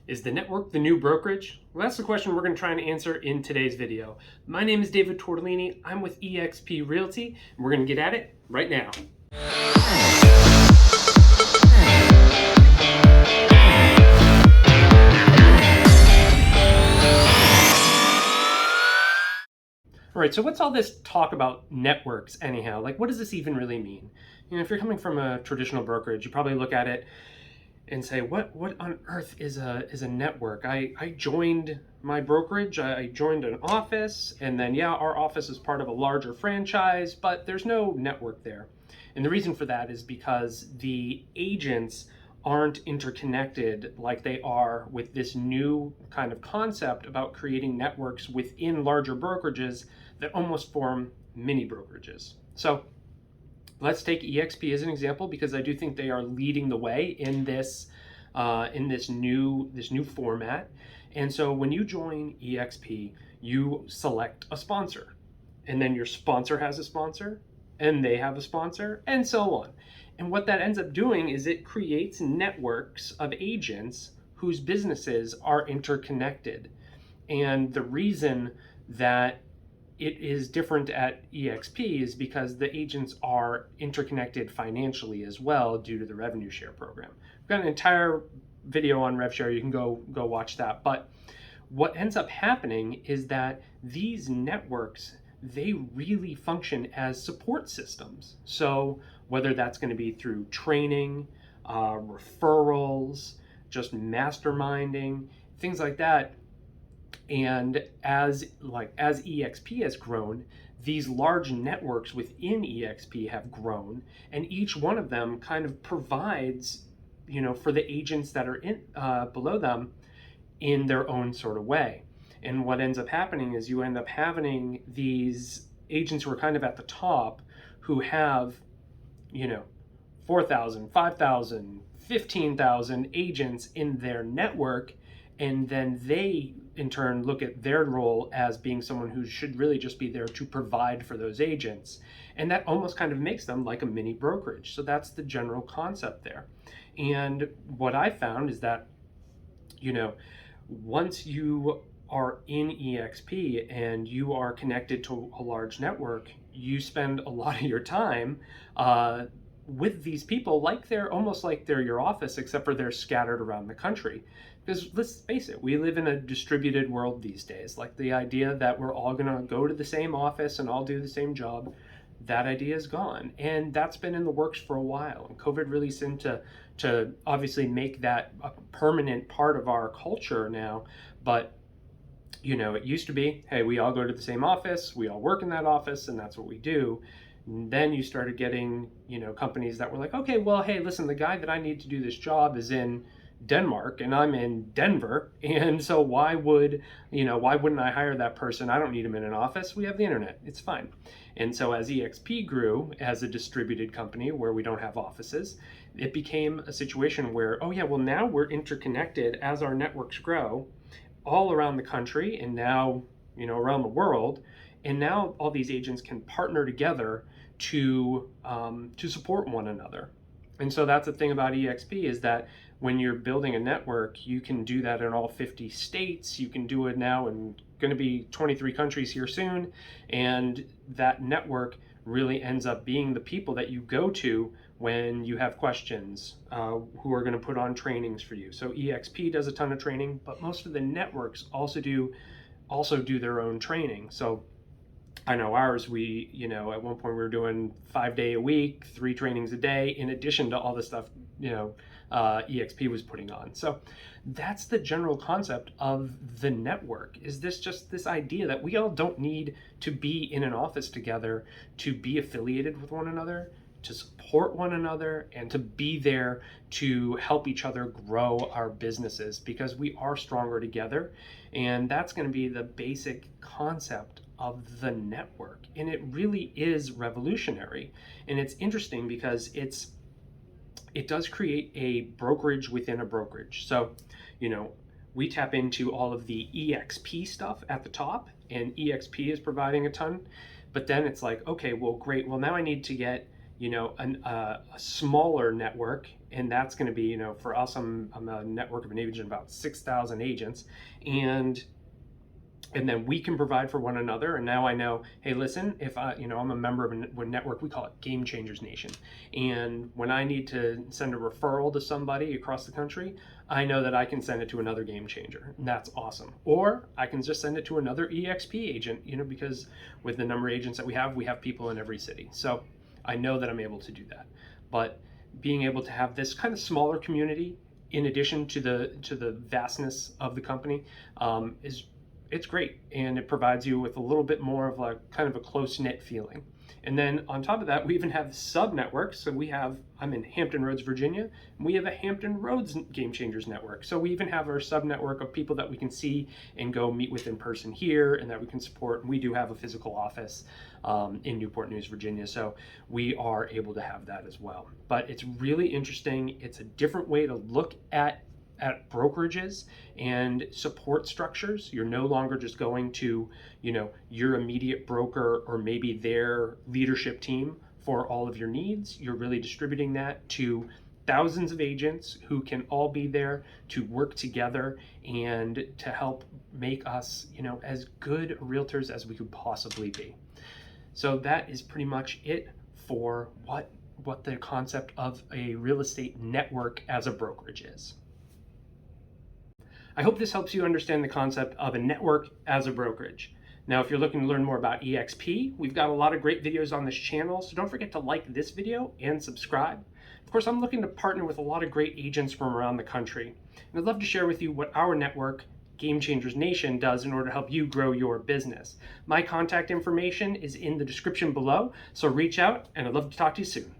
Is the network the new brokerage? Well, that's the question we're going to try and answer in today's video. My name is David Tortellini. I'm with eXp Realty, and we're going to get at it right now. All right, so what's all this talk about networks anyhow? Like, what does this even really mean? If you're coming from a traditional brokerage, you probably look at it and say, what on earth is a network? I joined my brokerage, I joined an office, and then yeah, our office is part of a larger franchise, but there's no network there. And the reason for that is because the agents aren't interconnected like they are with this new kind of concept about creating networks within larger brokerages that almost form mini brokerages. So let's take eXp as an example, because I do think they are leading the way in this new format. And so when you join eXp, you select a sponsor, and then your sponsor has a sponsor, and they have a sponsor, and so on. And what that ends up doing is it creates networks of agents whose businesses are interconnected. And the reason that it is different at eXp is because the agents are interconnected financially as well due to the revenue share program. We've got an entire video on rev share. You can go watch that. But what ends up happening is that these networks, they really function as support systems. So whether that's going to be through training, referrals, just masterminding, things like that. And as eXp has grown, these large networks within eXp have grown, and each one of them kind of provides, for the agents that are in below them in their own sort of way. And what ends up happening is you end up having these agents who are kind of at the top who have, 4,000, 5,000, 15,000 agents in their network, and then they in turn look at their role as being someone who should really just be there to provide for those agents. And that almost kind of makes them like a mini brokerage. So that's the general concept there. And what I found is that, once you are in eXp and you are connected to a large network, you spend a lot of your time with these people like they're almost like they're your office, except for they're scattered around the country. Because let's face it, we live in a distributed world these days. Like the idea that we're all going to go to the same office and all do the same job, that idea is gone. And that's been in the works for a while. And COVID really seemed to obviously make that a permanent part of our culture now. But it used to be, hey, we all go to the same office, we all work in that office, and that's what we do. And then you started getting, companies that were like, okay, well, hey, listen, the guy that I need to do this job is in Denmark and I'm in Denver, and so why wouldn't I hire that person? I don't need him in an office. We have the internet. It's fine. And so as eXp grew as a distributed company where we don't have offices, it became a situation where, oh yeah, well, now we're interconnected as our networks grow all around the country and now, around the world. And now all these agents can partner together to support one another. And so that's the thing about eXp, is that when you're building a network, you can do that in all 50 states. You can do it now in going to be 23 countries here soon. And that network really ends up being the people that you go to when you have questions, who are going to put on trainings for you. So eXp does a ton of training, but most of the networks also do their own training. So I know ours, we, at one point we were doing 5 day a week, 3 trainings a day, in addition to all the stuff, eXp was putting on. So that's the general concept of the network. Is this idea that we all don't need to be in an office together to be affiliated with one another, to support one another, and to be there to help each other grow our businesses, because we are stronger together. And that's going to be the basic concept of the network. And it really is revolutionary. And it's interesting because it does create a brokerage within a brokerage. So, we tap into all of the eXp stuff at the top, and eXp is providing a ton. But then it's like, okay, well, great. Well, now I need to get a smaller network, and that's going to be, for us, I'm a network of an agent, about 6,000 agents, and then we can provide for one another. And now I know, hey, listen, if I'm a member of a network, we call it Game Changers Nation, and when I need to send a referral to somebody across the country, I know that I can send it to another game changer, and that's awesome. Or I can just send it to another EXP agent, because with the number of agents that we have people in every city, so I know that I'm able to do that. But being able to have this kind of smaller community, in addition to the vastness of the company, is it's great, and it provides you with a little bit more of a kind of a close knit feeling. And then on top of that, we even have sub networks. So I'm in Hampton Roads, Virginia, and we have a Hampton Roads Game Changers network. So we even have our sub network of people that we can see and go meet with in person here, and that we can support. And we do have a physical office in Newport News, Virginia. So we are able to have that as well. But it's really interesting. It's a different way to look at brokerages and support structures. You're no longer just going to, your immediate broker or maybe their leadership team for all of your needs. You're really distributing that to thousands of agents who can all be there to work together and to help make us, as good realtors as we could possibly be. So that is pretty much it for what the concept of a real estate network as a brokerage is. I hope this helps you understand the concept of a network as a brokerage. Now, if you're looking to learn more about EXP, we've got a lot of great videos on this channel, so don't forget to like this video and subscribe. Of course, I'm looking to partner with a lot of great agents from around the country, and I'd love to share with you what our network, Game Changers Nation, does in order to help you grow your business. My contact information is in the description below, so reach out, and I'd love to talk to you soon.